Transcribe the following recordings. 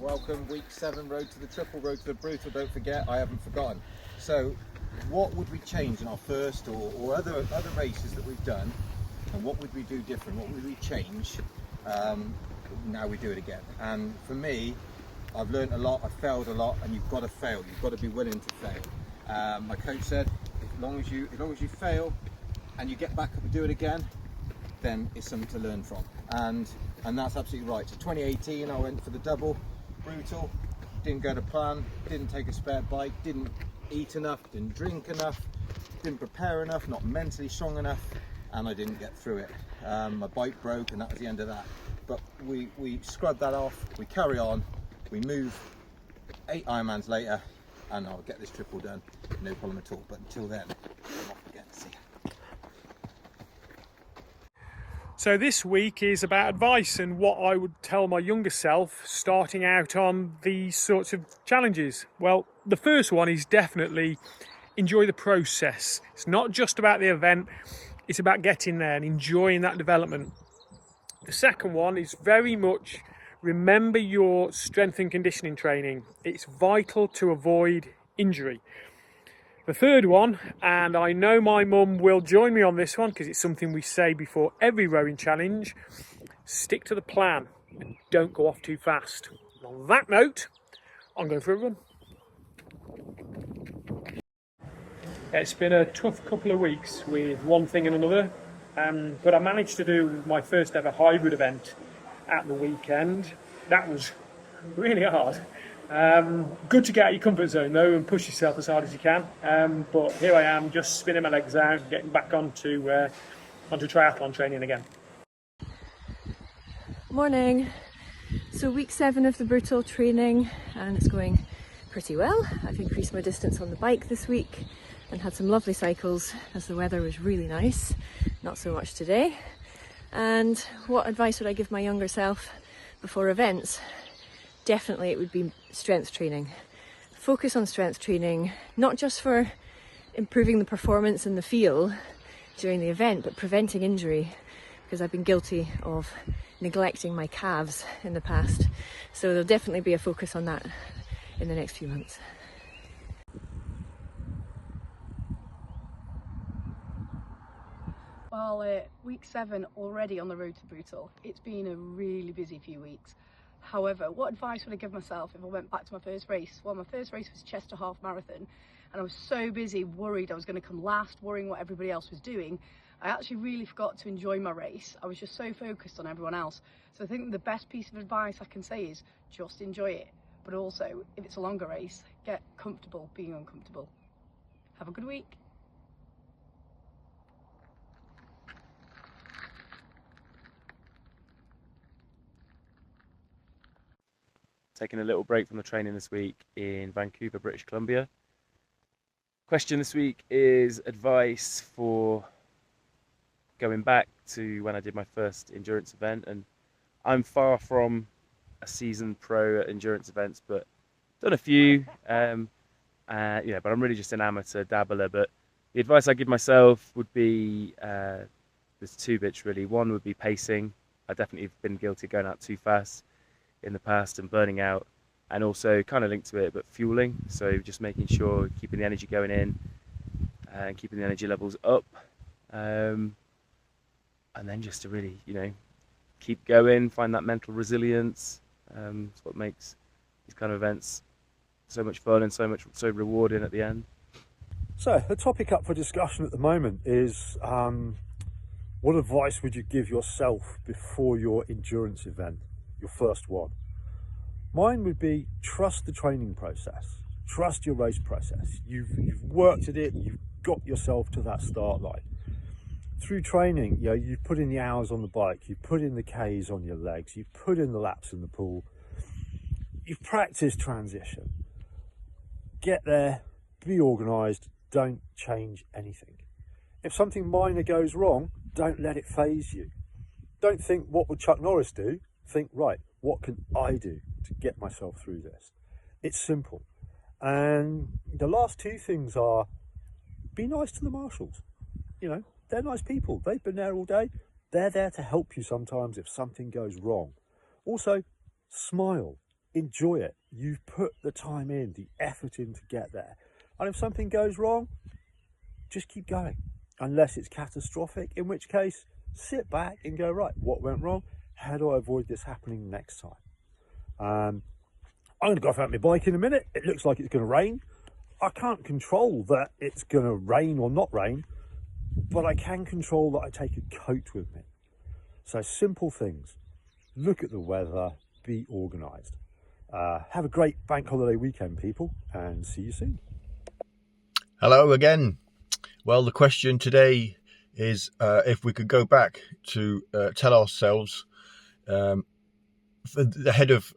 welcome, week 7, road to the triple, road to the brutal. Don't forget, I haven't forgotten. So what would we change in our first or other races that we've done, and what would we do different? What would we change now we do it again? And for me, I've learned a lot, I've failed a lot, and you've got to fail. You've got to be willing to fail. My coach said, as long as you fail and you get back up and do it again, then it's something to learn from. And that's absolutely right. So 2018, I went for the double, brutal, didn't go to plan, didn't take a spare bike, didn't eat enough, didn't drink enough, didn't prepare enough, not mentally strong enough, and I didn't get through it. My bike broke, and that was the end of that. But we scrubbed that off, we carry on, we move 8 Ironmans later, and I'll get this triple done, no problem at all. But until then, I'm off again. See ya. So this week is about advice and what I would tell my younger self starting out on these sorts of challenges. Well, the first one is definitely enjoy the process. It's not just about the event, it's about getting there and enjoying that development. The second one is very much remember your strength and conditioning training. It's vital to avoid injury. The third one, and I know my mum will join me on this one because it's something we say before every rowing challenge, stick to the plan and don't go off too fast. And on that note, I'm going for a run. It's been a tough couple of weeks with one thing and another, but I managed to do my first ever hybrid event at the weekend. That was really hard. Good to get out of your comfort zone though and push yourself as hard as you can, but here I am just spinning my legs out, getting back onto triathlon training again. Morning. So week 7 of the brutal training, and it's going pretty well. I've increased my distance on the bike this week and had some lovely cycles as the weather was really nice, not so much today. And what advice would I give my younger self before events? Definitely it would be strength training. Focus on strength training, not just for improving the performance and the feel during the event, but preventing injury, because I've been guilty of neglecting my calves in the past. So there'll definitely be a focus on that in the next few months. Well, week 7 already on the road to brutal. It's been a really busy few weeks. However, what advice would I give myself if I went back to my first race? Well, my first race was Chester Half Marathon, and I was so busy, worried I was going to come last, worrying what everybody else was doing. I actually really forgot to enjoy my race. I was just so focused on everyone else. So I think the best piece of advice I can say is just enjoy it. But also, if it's a longer race, get comfortable being uncomfortable. Have a good week. Taking a little break from the training this week in Vancouver, British Columbia. Question this week is advice for going back to when I did my first endurance event, and I'm far from a seasoned pro at endurance events, but done a few, but I'm really just an amateur dabbler. But the advice I give myself would be, there's 2 bits really. One would be pacing. I definitely have been guilty of going out too fast in the past and burning out, and also kind of linked to it, but fueling. So just making sure keeping the energy going in and keeping the energy levels up, and then just to really keep going, find that mental resilience. It's what makes these kind of events so much fun and so rewarding at the end. So the topic up for discussion at the moment is what advice would you give yourself before your endurance event, your first one? Mine would be trust the training process, trust your race process. You've worked at it, you've got yourself to that start line. Through training, you've put in the hours on the bike, you've put in the Ks on your legs, you've put in the laps in the pool, you've practiced transition. Get there, be organised, don't change anything. If something minor goes wrong, don't let it faze you. Don't think, what would Chuck Norris do? Think, right, what can I do to get myself through this? It's simple. And the last 2 things are, be nice to the marshals. They're nice people. They've been there all day. They're there to help you sometimes if something goes wrong. Also, smile. enjoy it. You've put the time in, the effort in to get there. And if something goes wrong, just keep going. Unless it's catastrophic, in which case, sit back and go, right, what went wrong? How do I avoid this happening next time? I'm going to go off out my bike in a minute. It looks like it's going to rain. I can't control that it's going to rain or not rain, but I can control that I take a coat with me. So simple things. Look at the weather, be organised. Have a great bank holiday weekend, people, and see you soon. Hello again. Well, the question today is if we could go back to tell ourselves ahead of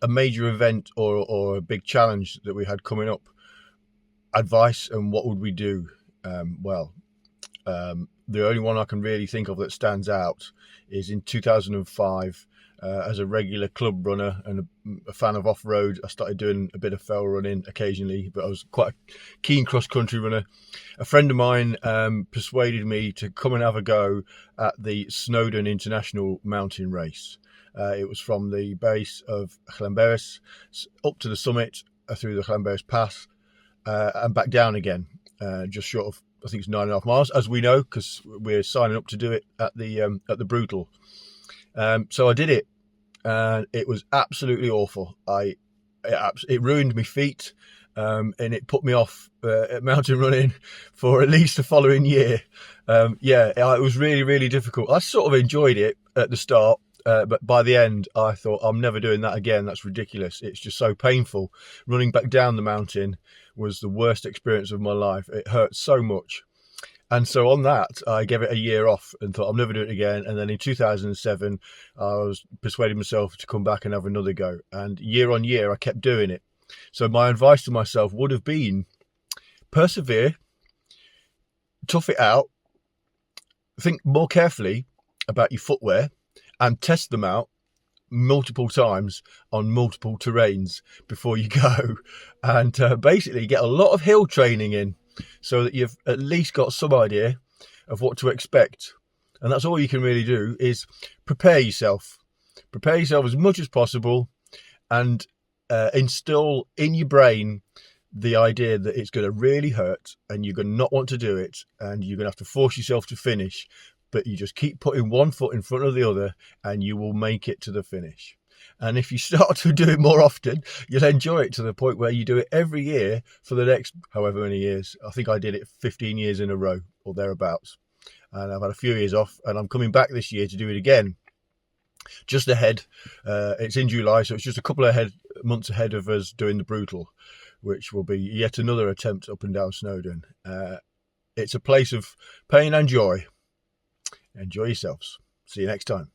a major event or a big challenge that we had coming up, advice and what would we do? The only one I can really think of that stands out is in 2005. As a regular club runner and a fan of off-road, I started doing a bit of fell running occasionally, but I was quite a keen cross-country runner. A friend of mine persuaded me to come and have a go at the Snowdon International Mountain Race. It was from the base of Llanberis up to the summit through the Llanberis Pass and back down again, just short of, I think it's 9.5 miles, as we know, because we're signing up to do it at the Brutal. So I did it, and it was absolutely awful. It ruined my feet, and it put me off mountain running for at least the following year. It was really, really difficult. I sort of enjoyed it at the start, but by the end, I thought, I'm never doing that again. That's ridiculous. It's just so painful. Running back down the mountain was the worst experience of my life. It hurt so much. And so on that, I gave it a year off and thought, I'll never do it again. And then in 2007, I was persuading myself to come back and have another go. And year on year, I kept doing it. So my advice to myself would have been persevere, tough it out, think more carefully about your footwear and test them out multiple times on multiple terrains before you go. And basically get a lot of hill training in, so that you've at least got some idea of what to expect. And that's all you can really do, is prepare yourself as much as possible, and instill in your brain the idea that it's going to really hurt and you're going to not want to do it and you're going to have to force yourself to finish, but you just keep putting one foot in front of the other and you will make it to the finish. And if you start to do it more often, you'll enjoy it to the point where you do it every year for the next however many years. I think I did it 15 years in a row or thereabouts. And I've had a few years off, and I'm coming back this year to do it again. Just ahead. It's in July, so it's just a couple of months ahead of us doing the Brutal, which will be yet another attempt up and down Snowdon. It's a place of pain and joy. Enjoy yourselves. See you next time.